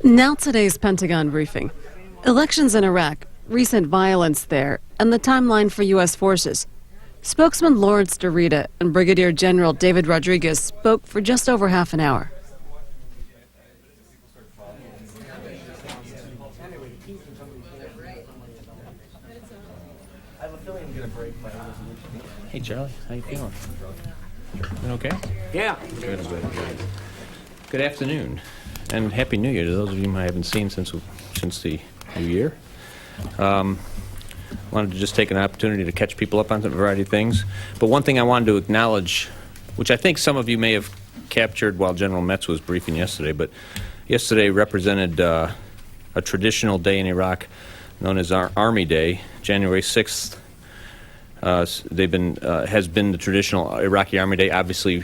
Now today's Pentagon briefing. Elections in Iraq, recent violence there, and the timeline for U.S. forces. Spokesman Lawrence DiRita and Brigadier General David Rodriguez spoke for just over half an hour. Hey Charlie, how you feeling? Doing okay? Yeah. Good. Good afternoon, and Happy New Year to those of you whom I haven't seen since the New Year. Wanted to just take an opportunity to catch people up on a variety of things. But one thing I wanted to acknowledge, which I think some of you may have captured while General Metz was briefing yesterday, but yesterday represented a traditional day in Iraq known as our Army Day, January 6th. Has been the traditional Iraqi Army Day. Obviously,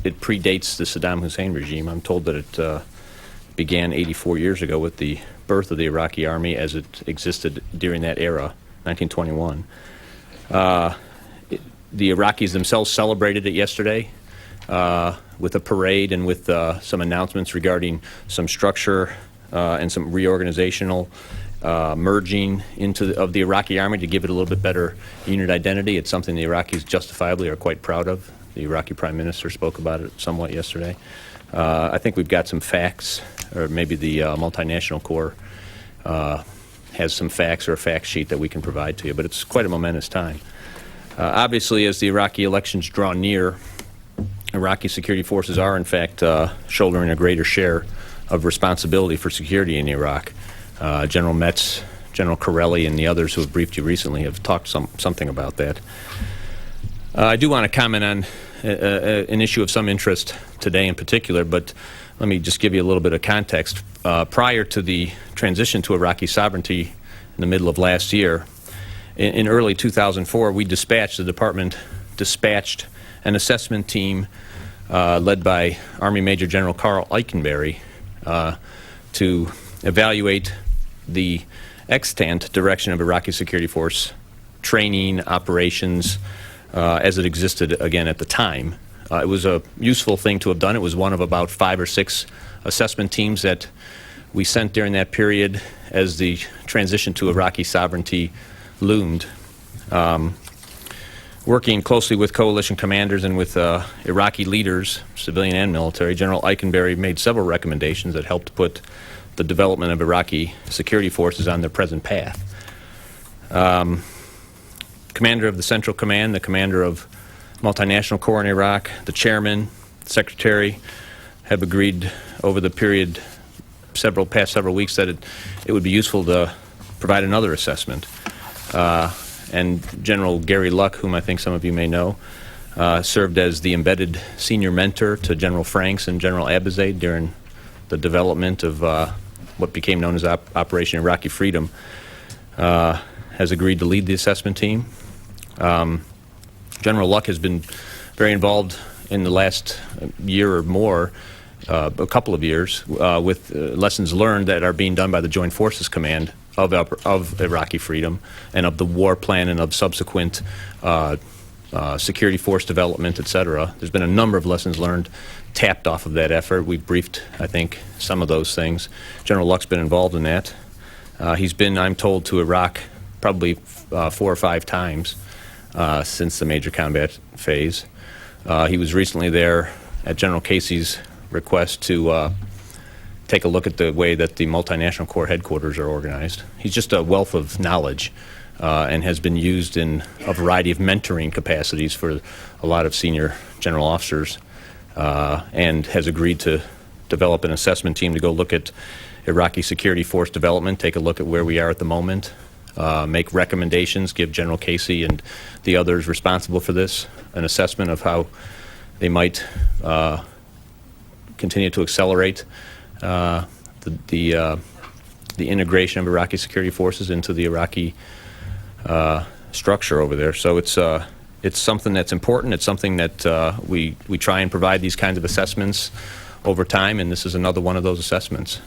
it predates the Saddam Hussein regime. I'm told that it began 84 years ago with the birth of the Iraqi Army as it existed during that era, 1921. The Iraqis themselves celebrated it yesterday with a parade and with some announcements regarding some structure and some reorganizational merging of the Iraqi army to give it a little bit better unit identity. It's something the Iraqis justifiably are quite proud of. The Iraqi Prime Minister spoke about it somewhat yesterday. I think we've got some facts, or maybe the multinational corps has some facts or a fact sheet that we can provide to you, but it's quite a momentous time. Obviously, as the Iraqi elections draw near, Iraqi security forces are, in fact, shouldering a greater share of responsibility for security in Iraq. General Metz, General Corelli, and the others who have briefed you recently have talked something about that. I do want to comment on an issue of some interest today in particular, but let me just give you a little bit of context. Prior to the transition to Iraqi sovereignty in the middle of last year, in early 2004, the department dispatched an assessment team led by Army Major General Carl Eikenberry to evaluate the extant direction of Iraqi security force training, operations, as it existed again at the time. It was a useful thing to have done. It was one of about 5 or 6 assessment teams that we sent during that period as the transition to Iraqi sovereignty loomed. Working closely with coalition commanders and with Iraqi leaders, civilian and military, General Eikenberry made several recommendations that helped put the development of Iraqi security forces on their present path. Commander of the Central Command, the commander of multinational corps in Iraq, the chairman, secretary have agreed over the period past several weeks that it would be useful to provide another assessment. And General Gary Luck, whom I think some of you may know, served as the embedded senior mentor to General Franks and General Abizaid during the development of what became known as Operation Iraqi Freedom, has agreed to lead the assessment team. General Luck has been very involved in the last year or more, a couple of years, with lessons learned that are being done by the Joint Forces Command of Iraqi Freedom and of the war plan and of subsequent security force development, etc. There's been a number of lessons learned tapped off of that effort. We've briefed, I think, some of those things. General Luck's been involved in that. He's been, I'm told, to Iraq probably 4 or 5 times since the major combat phase. He was recently there at General Casey's request to take a look at the way that the multinational corps headquarters are organized. He's just a wealth of knowledge and has been used in a variety of mentoring capacities for a lot of senior general officers, and has agreed to develop an assessment team to go look at Iraqi security force development, take a look at where we are at the moment, make recommendations, give General Casey and the others responsible for this an assessment of how they might continue to accelerate the integration of Iraqi security forces into the Iraqi structure over there. So it's something that's important. It's something that we try and provide these kinds of assessments over time, and this is another one of those assessments.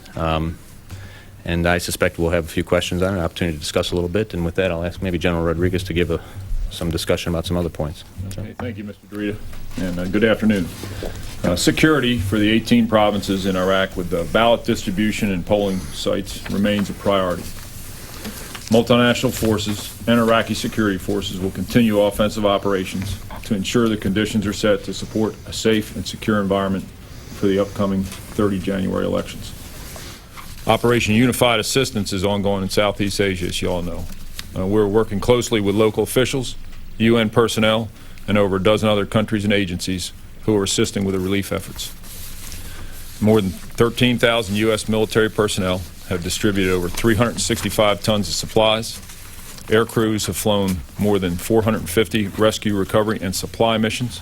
And I suspect we'll have a few questions on it, an opportunity to discuss a little bit. And with that, I'll ask maybe General Rodriguez to give a some discussion about some other points. Okay, thank you, Mr. DiRita, and good afternoon. Security for the 18 provinces in Iraq with ballot distribution and polling sites remains a priority. Multinational forces and Iraqi security forces will continue offensive operations to ensure the conditions are set to support a safe and secure environment for the upcoming 30 January elections. Operation Unified Assistance is ongoing in Southeast Asia, as you all know. We're working closely with local officials, UN personnel, and over a dozen other countries and agencies who are assisting with the relief efforts. More than 13,000 U.S. military personnel have distributed over 365 tons of supplies. Air crews have flown more than 450 rescue, recovery, and supply missions,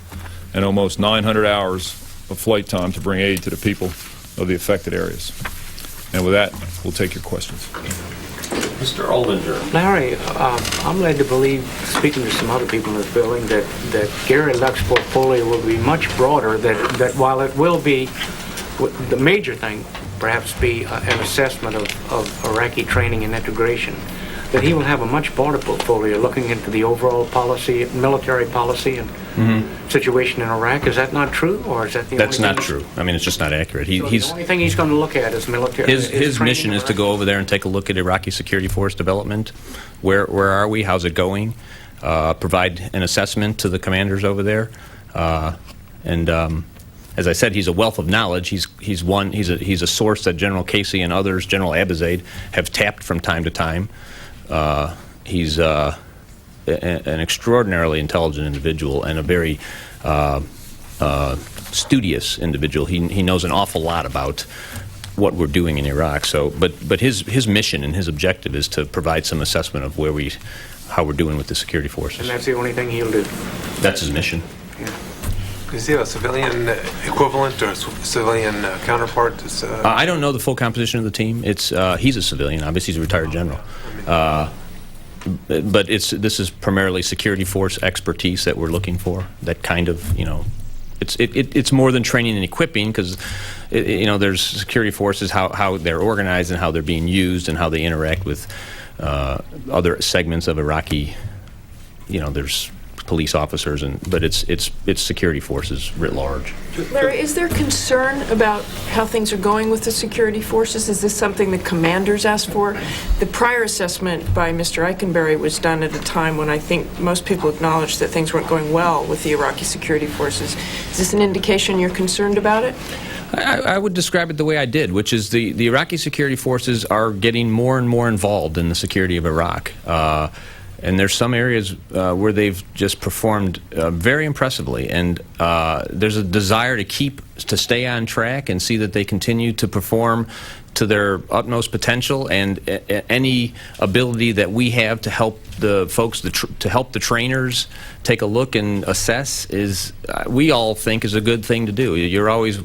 and almost 900 hours of flight time to bring aid to the people of the affected areas. And with that, we'll take your questions. Mr. Oldinger. Larry, I'm led to believe, speaking to some other people in this building, that Gary Luck's portfolio will be much broader, that while it will be, the major thing perhaps be an assessment of Iraqi training and integration, that he will have a much broader portfolio looking into the overall policy, military policy and situation in Iraq. Is that not true, or is that the That's only not true. I mean, it's just not accurate. The only thing he's going to look at is military. His mission is to go over there and take a look at Iraqi security force development. Where are we? How's it going? Provide an assessment to the commanders over there. As I said, he's a wealth of knowledge. He's a source that General Casey and others, General Abizaid, have tapped from time to time. He's an extraordinarily intelligent individual and a very studious individual. He knows an awful lot about what we're doing in Iraq. So, but his mission and his objective is to provide some assessment of how we're doing with the security forces. And that's the only thing he'll do. That's his mission. Yeah. Is he a civilian equivalent or civilian counterpart? I don't know the full composition of the team. He's a civilian. Obviously, he's a retired general. But this is primarily security force expertise that we're looking for. That kind of, it's more than training and equipping, because there's security forces, how they're organized and how they're being used and how they interact with other segments of Iraqi. There's police officers, but it's security forces writ large. Larry, is there concern about how things are going with the security forces? Is this something the commanders asked for? The prior assessment by Mr. Eikenberry was done at a time when I think most people acknowledged that things weren't going well with the Iraqi security forces. Is this an indication you're concerned about it? I would describe it the way I did, which is the Iraqi security forces are getting more and more involved in the security of Iraq. And there's some areas where they've just performed very impressively, and there's a desire to stay on track and see that they continue to perform to their utmost potential, and any ability that we have to help the folks, to help the trainers take a look and assess we all think is a good thing to do. You're always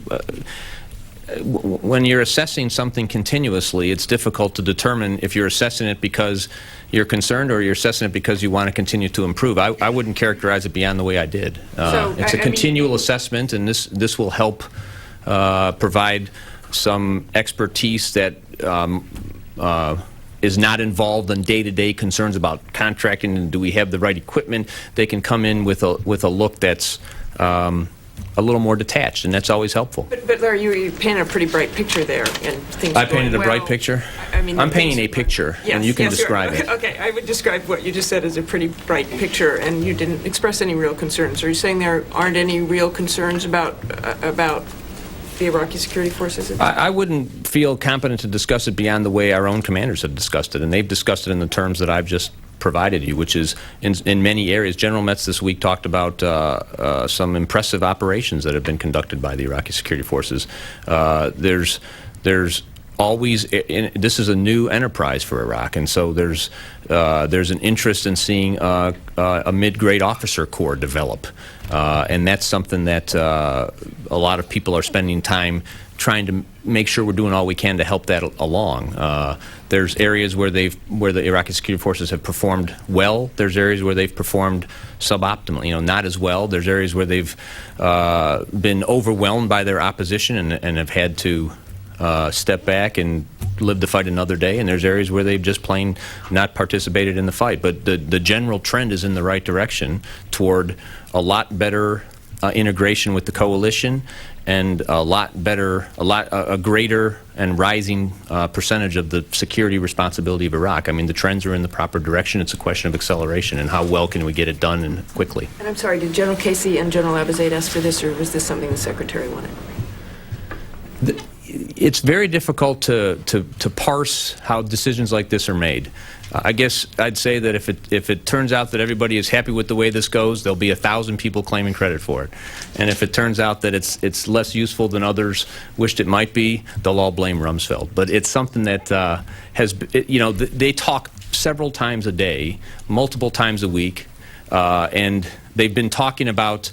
when you're assessing something continuously, it's difficult to determine if you're assessing it because you're concerned or you're assessing it because you want to continue to improve. I wouldn't characterize it beyond the way I did. It's a continual assessment, and this will help provide some expertise that is not involved in day-to-day concerns about contracting and do we have the right equipment. They can come in with a look that's a little more detached, and that's always helpful. But Larry, you painted a pretty bright picture there, and things I painted going a bright well. picture? I'm painting a picture, and you can describe it. Okay, I would describe what you just said as a pretty bright picture, and you didn't express any real concerns. Are you saying there aren't any real concerns about the Iraqi security forces? I wouldn't feel competent to discuss it beyond the way our own commanders have discussed it, and they've discussed it in the terms that I've just provided you, which is in many areas. General Metz this week talked about some impressive operations that have been conducted by the Iraqi security forces. There's always, this is a new enterprise for Iraq, and so there's an interest in seeing a mid-grade officer corps develop, and that's something that a lot of people are spending time trying to make sure we're doing all we can to help that along. There's areas where the Iraqi security forces have performed well. There's areas where they've performed suboptimally, not as well. There's areas where they've been overwhelmed by their opposition and have had to step back and live to fight another day, and there's areas where they've just plain not participated in the fight. But the general trend is in the right direction toward a lot better integration with the coalition, and a greater and rising percentage of the security responsibility of Iraq. I mean, the trends are in the proper direction. It's a question of acceleration and how well can we get it done and quickly. And I'm sorry, did General Casey and General Abizaid ask for this, or was this something the Secretary wanted? It's very difficult to parse how decisions like this are made. I guess I'd say that if it turns out that everybody is happy with the way this goes, there'll be 1,000 people claiming credit for it. And if it turns out that it's less useful than others wished it might be, they'll all blame Rumsfeld. But it's something that they talk several times a day, multiple times a week, and they've been talking about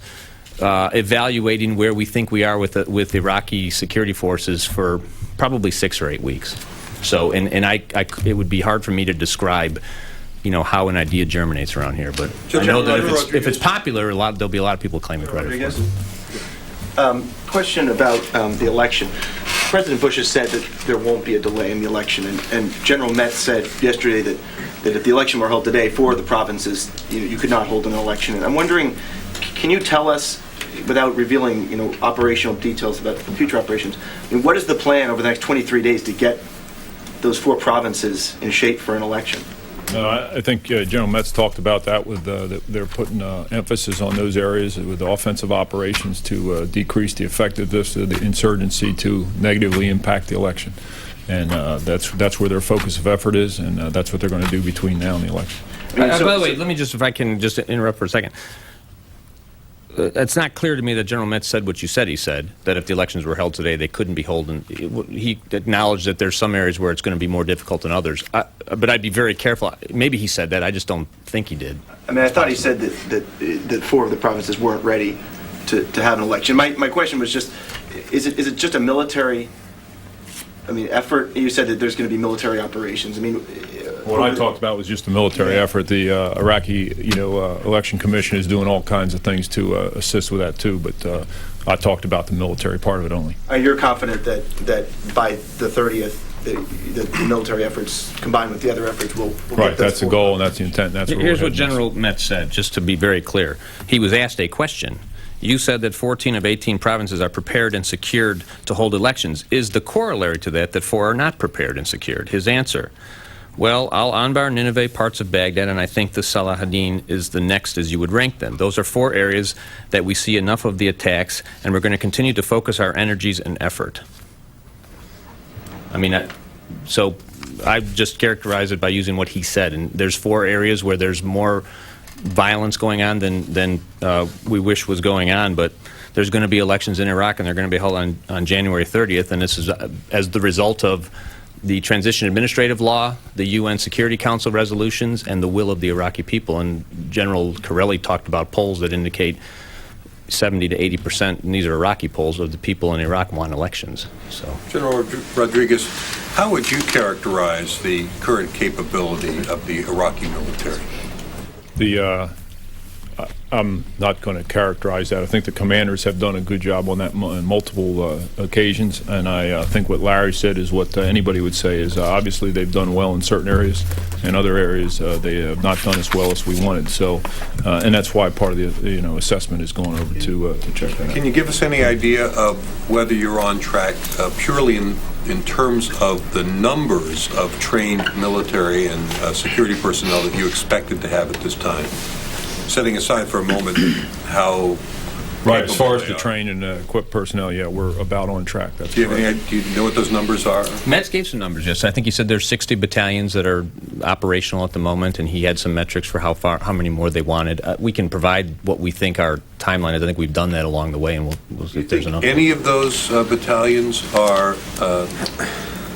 evaluating where we think we are with Iraqi security forces for probably 6 or 8 weeks. So, it would be hard for me to describe, how an idea germinates around here. But I know that if it's popular, there'll be a lot of people claiming credit for it. Question about the election. President Bush has said that there won't be a delay in the election, and General Metz said yesterday that if the election were held today, 4 of the provinces, you could not hold an election. And I'm wondering, can you tell us, without revealing, operational details about future operations, what is the plan over the next 23 days to get those 4 provinces in shape for an election? I think General Metz talked about that with they're putting emphasis on those areas with offensive operations to decrease the effectiveness of the insurgency to negatively impact the election. And that's where their focus of effort is, and that's what they're going to do between now and the election. By the way, let me if I can just interrupt for a second. It's not clear to me that General Metz said what you said he said, that if the elections were held today, they couldn't be held. He acknowledged that there's some areas where it's going to be more difficult than others. But I'd be very careful. Maybe he said that. I just don't think he did. I mean, I thought he said that 4 of the provinces weren't ready to have an election. My question was just, is it just a military effort? You said that there's going to be military operations. I mean, what I talked about was just a military effort. The Iraqi, election commission is doing all kinds of things to assist with that too. But I talked about the military part of it only. You're confident that by the 30th, the military efforts combined with the other efforts will right. That's the goal and that's the intent. That's here's what General Metz said. Just to be very clear, he was asked a question. You said that 14 of 18 provinces are prepared and secured to hold elections. Is the corollary to that 4 are not prepared and secured? His answer: well, Al-Anbar, Nineveh, parts of Baghdad, and I think the Salahuddin is the next as you would rank them. Those are 4 areas that we see enough of the attacks, and we're going to continue to focus our energies and effort. I mean, so I just characterize it by using what he said, and there's 4 areas where there's more violence going on than we wish was going on, but there's going to be elections in Iraq, and they're going to be held on January 30th, and this is as the result of the transition administrative law, the UN Security Council resolutions, and the will of the Iraqi people. And General Corelli talked about polls that indicate 70 to 80%, and these are Iraqi polls, of the people in Iraq want elections. So, General Rodriguez, how would you characterize the current capability of the Iraqi military? I'm not going to characterize that. I think the commanders have done a good job on that on multiple occasions, and I think what Larry said is what anybody would say is obviously they've done well in certain areas, and other areas they have not done as well as we wanted. So, and that's why part of the assessment is going over to check that out. Can you give us any idea of whether you're on track purely in terms of the numbers of trained military and security personnel that you expected to have at this time? Setting aside for a moment how right, as far as the trained and equipped personnel, yeah, we're about on track. That's do you know what those numbers are? Metz gave some numbers, yes. I think he said there's 60 battalions that are operational at the moment, and he had some metrics for how many more they wanted. We can provide what we think our timeline is. I think we've done that along the way, and we'll see if there's enough. Any of those battalions are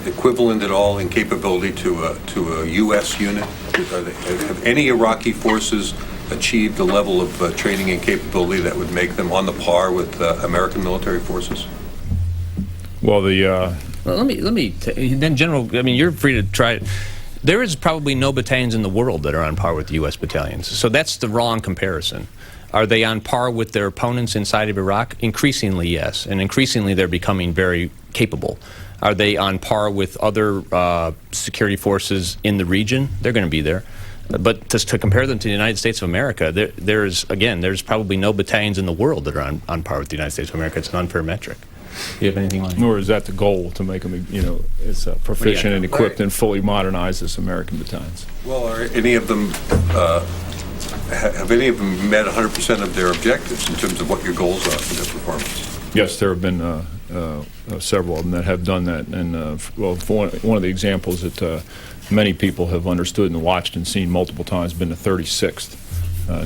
equivalent at all in capability to a U.S. unit? Have any Iraqi forces achieved a level of training and capability that would make them on the par with American military forces? Well, let me then, General. I mean, you're free to try it. There is probably no battalions in the world that are on par with the U.S. battalions, so that's the wrong comparison. Are they on par with their opponents inside of Iraq? Increasingly, yes, and increasingly they're becoming very capable. Are they on par with other security forces in the region? They're going to be there. But to compare them to the United States of America, there's probably no battalions in the world that are on par with the United States of America. It's an unfair metric. Do you have anything on that? Nor is that the goal, to make them, as proficient and equipped and fully modernized as American battalions. Well, are any of them, have any of them met 100% of their objectives in terms of what your goals are for their performance? Yes, there have been several of them that have done that. And, well, for one of the examples that many people have understood and watched and seen multiple times has been the 36th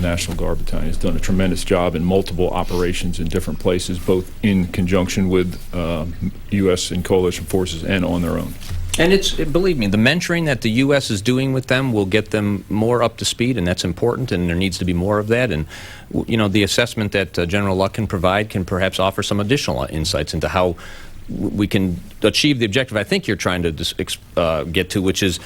National Guard Battalion. Has done a tremendous job in multiple operations in different places, both in conjunction with U.S. and coalition forces and on their own. And believe me, the mentoring that the U.S. is doing with them will get them more up to speed, and that's important, and there needs to be more of that. And, the assessment that General Luck can provide can perhaps offer some additional insights into how we can achieve the objective I think you're trying to get to, which is,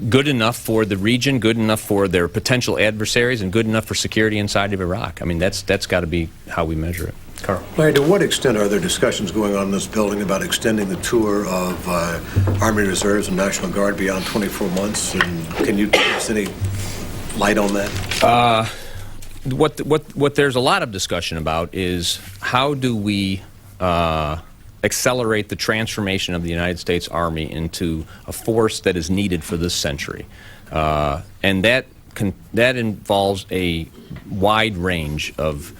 good enough for the region, good enough for their potential adversaries, and good enough for security inside of Iraq. I mean, that's got to be how we measure it. Carl. Larry, to what extent are there discussions going on in this building about extending the tour of Army Reserves and National Guard beyond 24 months? And can you give us any light on that? What there's a lot of discussion about is how do we accelerate the transformation of the United States Army into a force that is needed for this century, and that involves a wide range of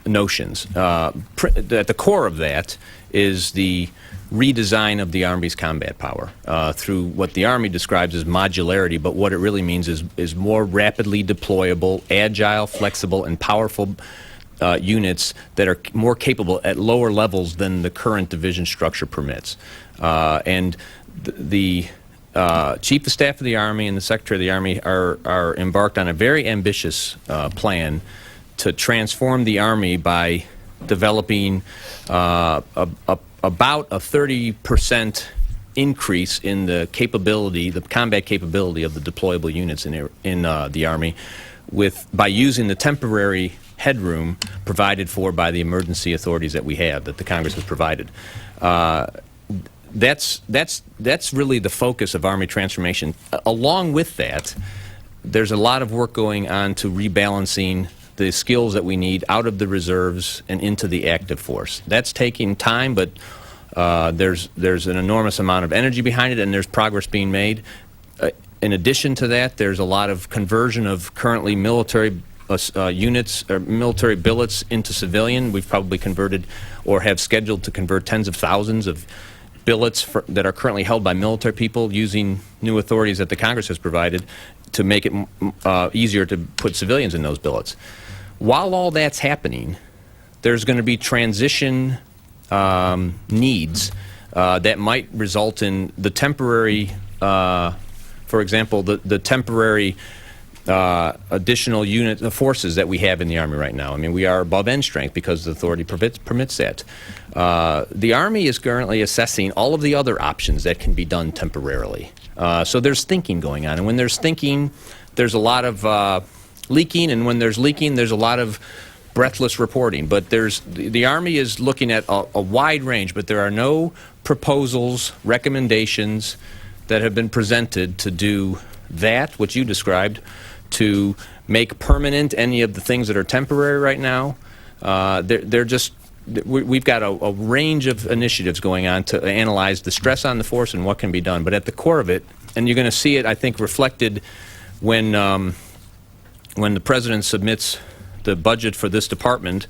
notions. At the core of that is the redesign of the Army's combat power through what the Army describes as modularity, but what it really means is more rapidly deployable, agile, flexible, and powerful units that are more capable at lower levels than the current division structure permits. And the Chief of Staff of the Army and the Secretary of the Army are embarked on a very ambitious plan to transform the Army by developing about a 30% increase in the capability, the combat capability of the deployable units in the Army, by using the temporary headroom provided for by the emergency authorities that we have, that the Congress has provided. That's really the focus of Army transformation. Along with that, there's a lot of work going on to rebalancing the skills that we need out of the reserves and into the active force. That's taking time, but there's an enormous amount of energy behind it, and there's progress being made. In addition to that, there's a lot of conversion of currently military units or military billets into civilian. We've probably converted or have scheduled to convert tens of thousands of billets that are currently held by military people using new authorities that the Congress has provided to make it easier to put civilians in those billets. While all that's happening, there's going to be transition needs that might result in the temporary, for example, the temporary additional unit of forces that we have in the Army right now. I mean, we are above end strength because the authority permits that. The Army is currently assessing all of the other options that can be done temporarily. So there's thinking going on, and when there's thinking, there's a lot of leaking, and when there's leaking, there's a lot of breathless reporting. But the Army is looking at a wide range, but there are no proposals, recommendations that have been presented to do that, what you described, to make permanent any of the things that are temporary right now. We've got a range of initiatives going on to analyze the stress on the force and what can be done. But at the core of it, and you're going to see it, I think, reflected when the President submits the budget for this department,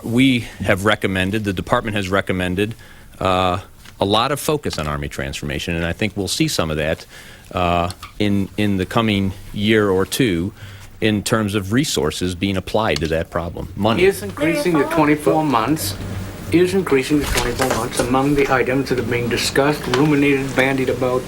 we have recommended, the department has recommended, a lot of focus on Army transformation, and I think we'll see some of that in the coming year or two in terms of resources being applied to that problem. Money. Is increasing the 24 months among the items that are being discussed, ruminated, bandied about?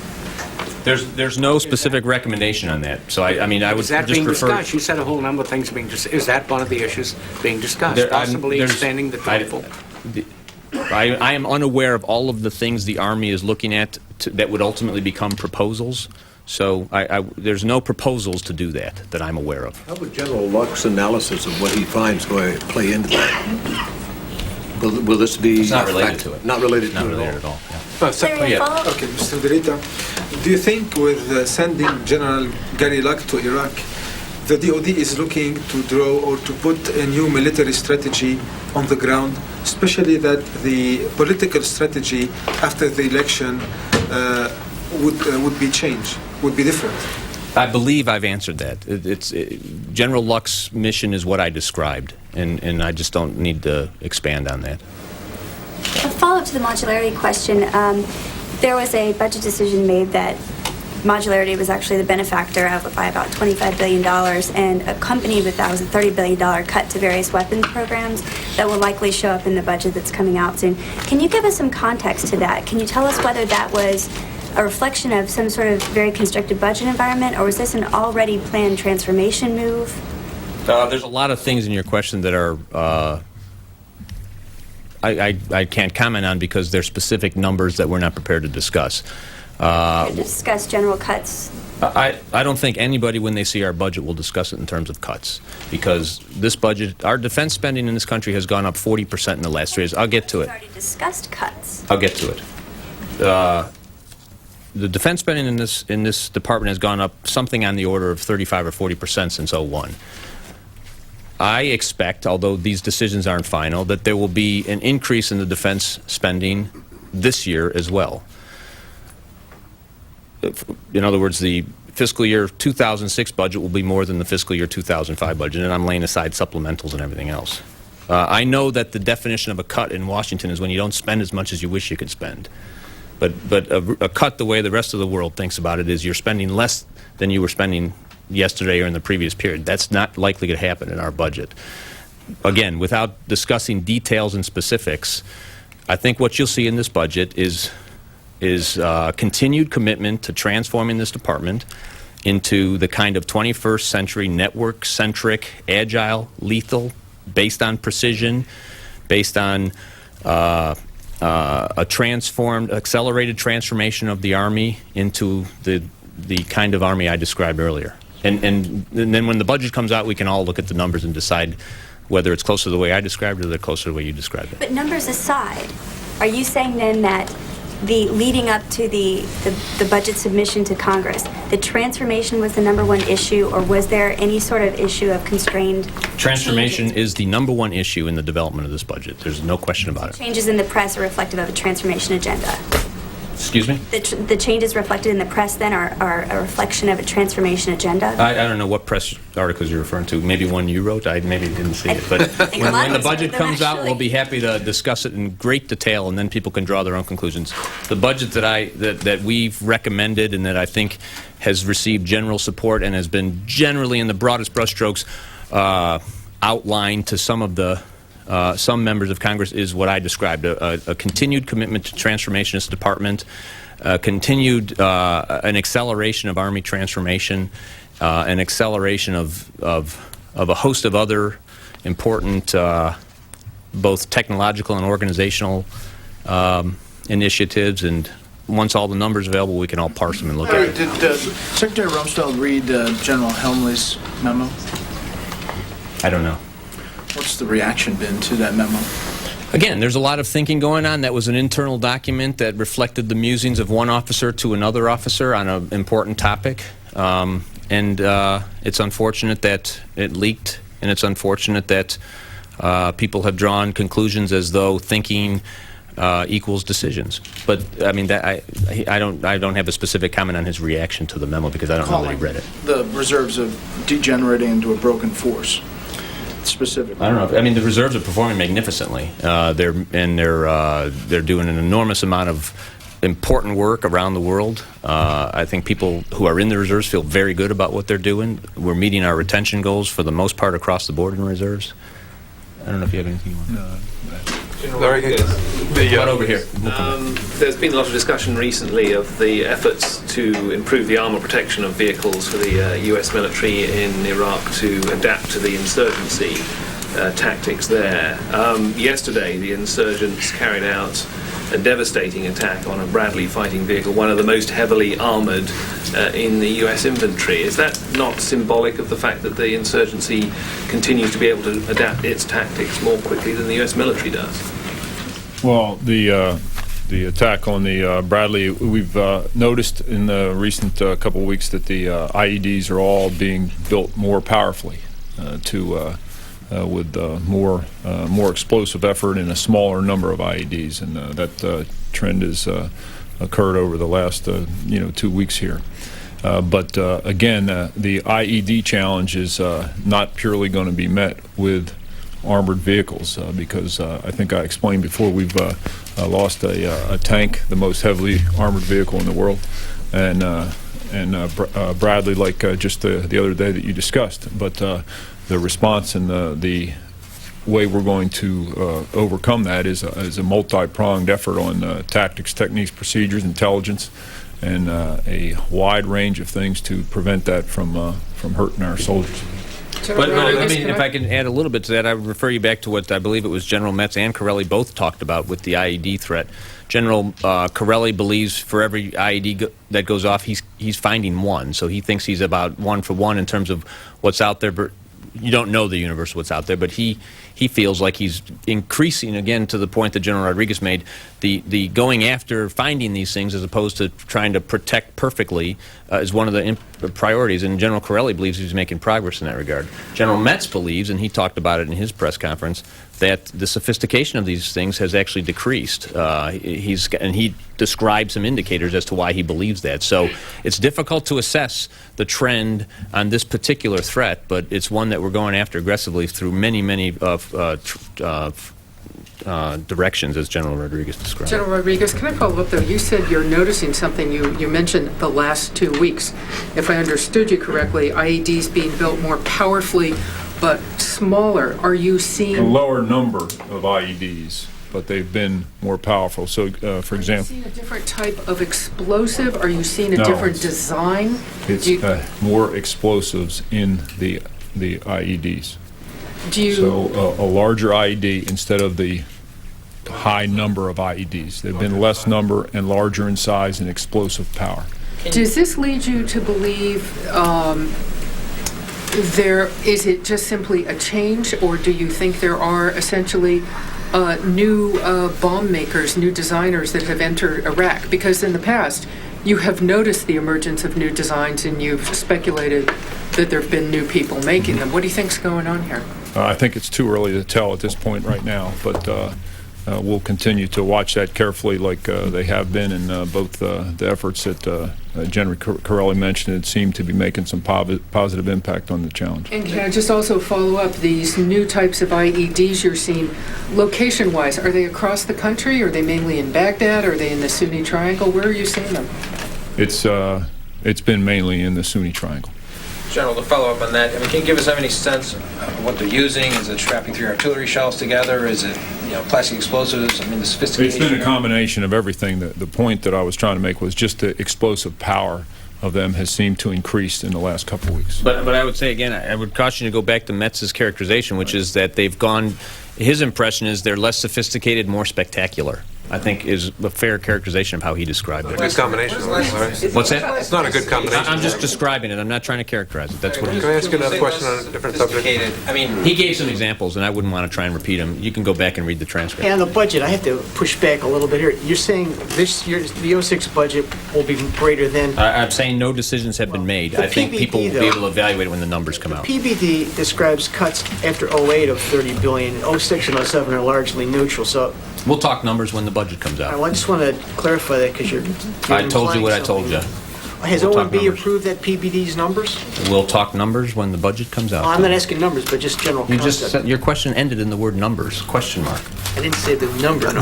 There's no specific recommendation on that. So I mean, I would just prefer... Is that being discussed? You said a whole number of things being discussed. Is that one of the issues being discussed? Possibly extending the 24? I am unaware of all of the things the Army is looking at that would ultimately become proposals. So there's no proposals to do that I'm aware of. How would General Luck's analysis of what he finds going to play into that? Will this be... It's not related to it. Not related to Not it related at all? at all. Yeah. Okay, Mr. DiRita, do you think with sending General Gary Luck to Iraq, the DoD is looking to draw or to put a new military strategy on the ground, especially that the political strategy after the election would be changed, would be different? I believe I've answered that. General Luck's mission is what I described, and I just don't need to expand on that. A follow-up to the modularity question, there was a budget decision made that modularity was actually the benefactor of by about $25 billion, and accompanied with that was a $30 billion cut to various weapons programs that will likely show up in the budget that's coming out soon. Can you give us some context to that? Can you tell us whether that was a reflection of some sort of very constricted budget environment, or was this an already planned transformation move? There's a lot of things in your question that are I can't comment on because they're specific numbers that we're not prepared to discuss. Discuss general cuts. I don't think anybody, when they see our budget, will discuss it in terms of cuts, because this budget, our defense spending in this country has gone up 40% in the last 3 years. I'll get to it. We've already discussed cuts. I'll get to it. The defense spending in this department has gone up something on the order of 35 or 40% since '01. I expect, although these decisions aren't final, that there will be an increase in the defense spending this year as well. In other words, the fiscal year 2006 budget will be more than the fiscal year 2005 budget, and I'm laying aside supplementals and everything else. I know that the definition of a cut in Washington is when you don't spend as much as you wish you could spend. But a cut, the way the rest of the world thinks about it, is you're spending less than you were spending yesterday or in the previous period. That's not likely to happen in our budget. Again, without discussing details and specifics, I think what you'll see in this budget is continued commitment to transforming this department into the kind of 21st century network-centric, agile, lethal, based on precision, based on a transformed, accelerated transformation of the Army into the kind of Army I described earlier. And then when the budget comes out, we can all look at the numbers and decide whether it's closer to the way I described it or closer to the way you described it. But numbers aside, are you saying then that the leading up to the budget submission to Congress, the transformation was the #1 issue, or was there any sort of issue of constrained Transformation changes? is the #1 issue in the development of this budget. There's no question about it. Changes in the press are reflective of a transformation agenda. Excuse me? The changes reflected in the press then are a reflection of a transformation agenda? I don't know what press articles you're referring to. Maybe one you wrote. I maybe didn't see it. But when the budget comes out, we'll be happy to discuss it in great detail, and then people can draw their own conclusions. The budget that we've recommended and that I think has received general support and has been generally in the broadest brushstrokes outlined to some members of Congress is what I described, a continued commitment to transformation of this department, an acceleration of Army transformation, an acceleration of a host of other important both technological and organizational initiatives, and once all the numbers are available, we can all parse them and look at it. Did Secretary Rumsfeld read General Helmsley's memo? I don't know. What's the reaction been to that memo? Again, there's a lot of thinking going on. That was an internal document that reflected the musings of one officer to another officer on an important topic. And it's unfortunate that it leaked, and it's unfortunate that people have drawn conclusions as though thinking equals decisions. But I mean, I don't have a specific comment on his reaction to the memo because I don't know that he read it. The reserves of degenerating into a broken force. Specifically, I don't know. I mean, the reserves are performing magnificently. They're doing an enormous amount of important work around the world. I think people who are in the reserves feel very good about what they're doing. We're meeting our retention goals for the most part across the board in reserves. I don't know if you have anything you want. No. Very good. Right over here. There's been a lot of discussion recently of the efforts to improve the armor protection of vehicles for the U.S. military in Iraq to adapt to the insurgency tactics there. Yesterday, the insurgents carried out a devastating attack on a Bradley fighting vehicle, one of the most heavily armoured in the US inventory. Is that not symbolic of the fact that the insurgency continues to be able to adapt its tactics more quickly than the US military does? Well, the attack on the Bradley, we've noticed in the recent couple of weeks that the IEDs are all being built more powerfully with more explosive effort and a smaller number of IEDs, and that trend has occurred over the last 2 weeks here. But again, the IED challenge is not purely going to be met with armored vehicles because I think I explained before we've lost a tank, the most heavily armored vehicle in the world, and Bradley, like just the other day that you discussed. But the response and the way we're going to overcome that is a multi-pronged effort on tactics, techniques, procedures, intelligence, and a wide range of things to prevent that from hurting our soldiers. But I mean, if I can add a little bit to that, I would refer you back to what I believe it was General Metz and Corelli both talked about with the IED threat. General Corelli believes for every IED that goes off, he's finding one. So he thinks he's about 1 for 1 in terms of what's out there. But you don't know the universe what's out there. But he feels like he's increasing, again, to the point that General Rodriguez made, the going after finding these things as opposed to trying to protect perfectly is one of the priorities. And General Corelli believes he's making progress in that regard. General Metz believes, and he talked about it in his press conference, that the sophistication of these things has actually decreased. And he described some indicators as to why he believes that. So it's difficult to assess the trend on this particular threat, but it's one that we're going after aggressively through many directions, as General Rodriguez described. General Rodriguez, can I follow up, though? You said you're noticing something. You mentioned the last 2 weeks. If I understood you correctly, IEDs being built more powerfully but smaller. Are you seeing a lower number of IEDs, but they've been more powerful? So, for example, are you seeing a different type of explosive? Are you seeing a different design? It's more explosives in the IEDs. So a larger IED instead of the high number of IEDs. They've been less number and larger in size and explosive power. Does this lead you to believe is it just simply a change, or do you think there are essentially new bomb makers, new designers that have entered Iraq? Because in the past, you have noticed the emergence of new designs and you've speculated that there have been new people making them. What do you think's going on here? I think it's too early to tell at this point right now, but we'll continue to watch that carefully like they have been in both the efforts that General Corelli mentioned. It seemed to be making some positive impact on the challenge. And can I just also follow up, these new types of IEDs you're seeing, location-wise, are they across the country? Are they mainly in Baghdad? Are they in the Sunni Triangle? Where are you seeing them? It's been mainly in the Sunni Triangle. General, to follow up on that, can you give us any sense of what they're using? Is it strapping 3 artillery shells together? Is it, plastic explosives? The sophistication. It's been a combination of everything. The point that I was trying to make was just the explosive power of them has seemed to increase in the last couple of weeks. But I would say, again, I would caution you to go back to Metz's characterization, which is that they've gone, his impression is they're less sophisticated, more spectacular. I think is a fair characterization of how he described it. Good combination. What's that? It's not a good combination. I'm just describing it. I'm not trying to characterize it. That's what he's. Can I ask you another question on a different subject? He gave some examples, and I wouldn't want to try and repeat them. You can go back and read the transcript. And on the budget, I have to push back a little bit here. You're saying this year, the 06 budget will be greater than... I'm saying no decisions have been made. I think people will be able to evaluate it when the numbers come out. PBD describes cuts after 08 of $30 billion. 06 and 07 are largely neutral, so... We'll talk numbers when the budget comes out. Well, I just want to clarify that because you're I told you what I told you. Has OMB approved that PBD's numbers? We'll talk numbers when the budget comes out. I'm not asking numbers, but just general concept. Your question ended in the word numbers, question mark. I didn't say the number.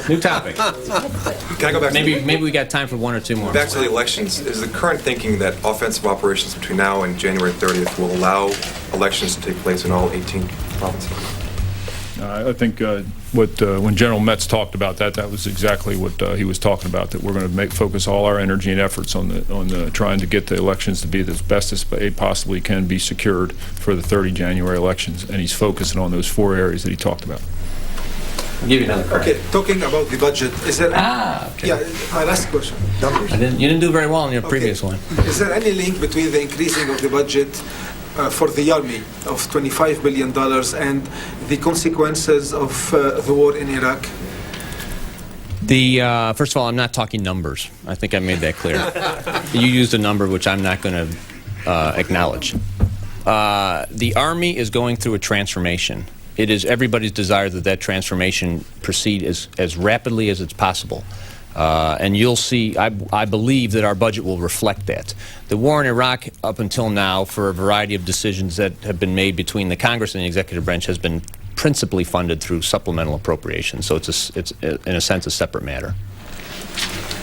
New topic. Can I go back? Maybe we got time for 1 or 2 more. Back to the elections. Is the current thinking that offensive operations between now and January 30th will allow elections to take place in all 18 provinces? I think when General Metz talked about that was exactly what he was talking about. That we're going to focus all our energy and efforts on trying to get the elections to be as best as they possibly can be secured for the 30 January elections, and he's focusing on those 4 areas that he talked about. I'll give you another crack. Okay, talking about the budget, is there... okay. Yeah, my last question. Numbers. You didn't do very well in your previous one. Is there any link between the increasing of the budget for the Army of $25 billion and the consequences of the war in Iraq? First of all, I'm not talking numbers. I think I made that clear. You used a number which I'm not going to acknowledge. The Army is going through a transformation. It is everybody's desire that that transformation proceed as rapidly as it's possible. And you'll see, I believe that our budget will reflect that. The war in Iraq, up until now, for a variety of decisions that have been made between the Congress and the executive branch, has been principally funded through supplemental appropriations. So it's in a sense, a separate matter.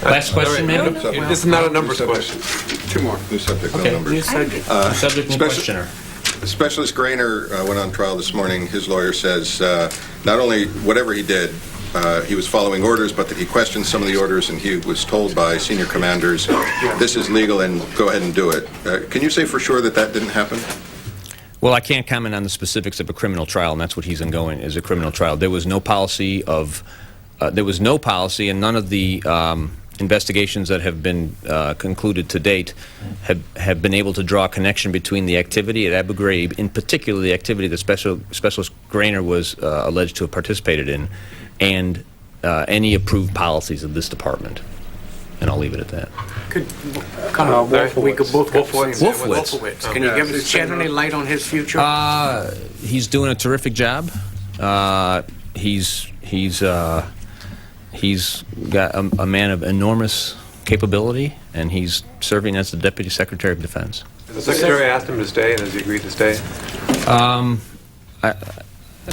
Last question, ma'am? This is not a numbers question. Two more. New subject, no numbers. New subject. Subject and questioner. Specialist Grainer went on trial this morning. His lawyer says not only whatever he did, he was following orders, but that he questioned some of the orders and he was told by senior commanders, this is legal and go ahead and do it. Can you say for sure that that didn't happen? Well, I can't comment on the specifics of a criminal trial, and that's what he's ongoing, is a criminal trial. There was no policy of, and none of the investigations that have been concluded to date have been able to draw a connection between the activity at Abu Ghraib, in particular the activity that Specialist Grainer was alleged to have participated in, and any approved policies of this department. And I'll leave it at that. We could both go for him. Wolfowitz. Can you give us shed any light on his future? He's doing a terrific job. He's got a man of enormous capability, and he's serving as the Deputy Secretary of Defense. The Secretary asked him to stay, and has he agreed to stay?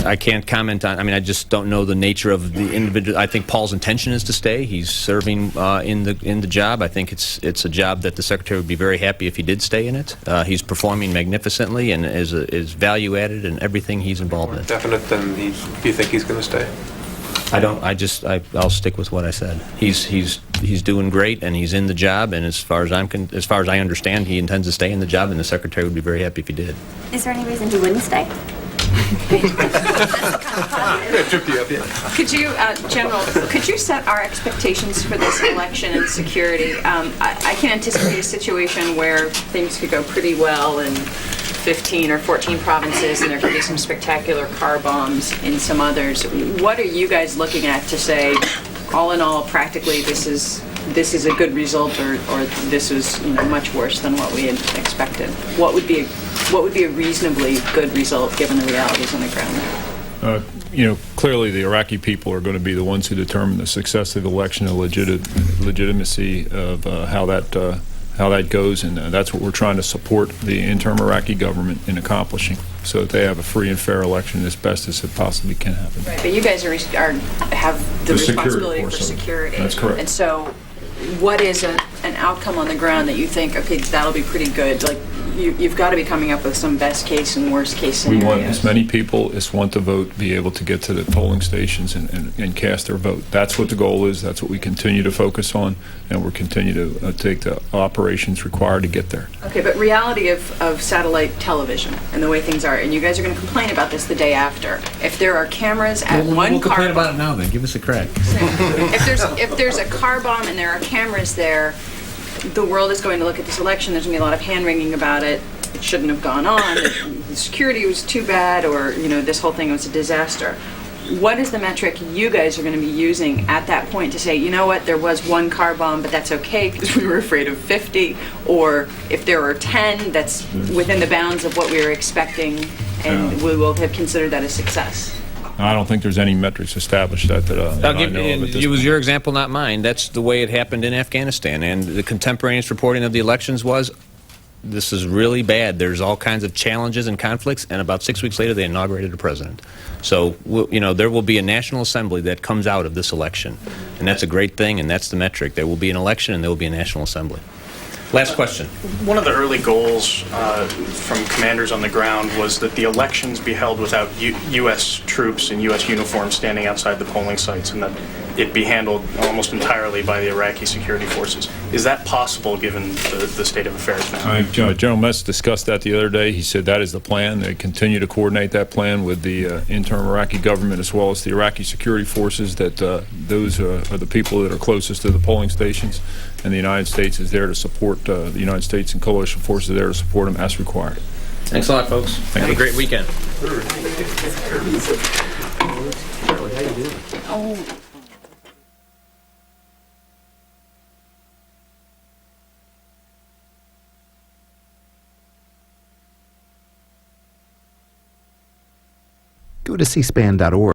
I can't comment on. I mean, I just don't know the nature of the individual. I think Paul's intention is to stay. He's serving in the job. I think it's a job that the Secretary would be very happy if he did stay in it. He's performing magnificently and is value added in everything he's involved in. Definite, then you think he's going to stay? I don't. I'll stick with what I said. He's doing great, and he's in the job. And as far as I understand, he intends to stay in the job, and the Secretary would be very happy if he did. Is there any reason he wouldn't stay? Could you, General, could you set our expectations for this election and security? I can anticipate a situation where things could go pretty well in 15 or 14 provinces, and there could be some spectacular car bombs in some others. What are you guys looking at to say, all in all, practically, this is a good result, or this is much worse than what we had expected? What would be a reasonably good result given the realities on the ground there? Clearly the Iraqi people are going to be the ones who determine the success of the election and legitimacy of how that goes, and that's what we're trying to support the interim Iraqi government in accomplishing, so that they have a free and fair election as best as it possibly can happen. Right, but you guys have the responsibility for security. That's correct. And so, what is an outcome on the ground that you think, okay, that'll be pretty good? Like, you've got to be coming up with some best case and worst case scenarios. We want as many people as want to vote be able to get to the polling stations and cast their vote. That's what the goal is. That's what we continue to focus on, and we'll continue to take the operations required to get there. Okay, but reality of satellite television and the way things are, and you guys are going to complain about this the day after. If there are cameras at one car... We'll complain about it now then. Give us a crack. If there's a car bomb and there are cameras there, the world is going to look at this election. There's going to be a lot of hand-wringing about it. It shouldn't have gone on. The security was too bad, or this whole thing was a disaster. What is the metric you guys are going to be using at that point to say, you know what, there was one car bomb, but that's okay because we were afraid of 50, or if there are 10, that's within the bounds of what we were expecting, and we will have considered that a success? I don't think there's any metrics established that I know of at this It was point. your example, not mine. That's the way it happened in Afghanistan. And the contemporaneous reporting of the elections was, this is really bad. There's all kinds of challenges and conflicts. And about 6 weeks later, they inaugurated a president. So, there will be a National Assembly that comes out of this election. And that's a great thing, and that's the metric. There will be an election, and there will be a National Assembly. Last question. One of the early goals from commanders on the ground was that the elections be held without U.S. troops in U.S. uniforms standing outside the polling sites, and that it be handled almost entirely by the Iraqi security forces. Is that possible given the state of affairs now? General Metz discussed that the other day. He said that is the plan. They continue to coordinate that plan with the interim Iraqi government as well as the Iraqi security forces, that those are the people that are closest to the polling stations, and the United States is there to support, the United States and coalition forces are there to support them as required. Thanks a lot, folks. Have a great weekend. Go to cspan.org.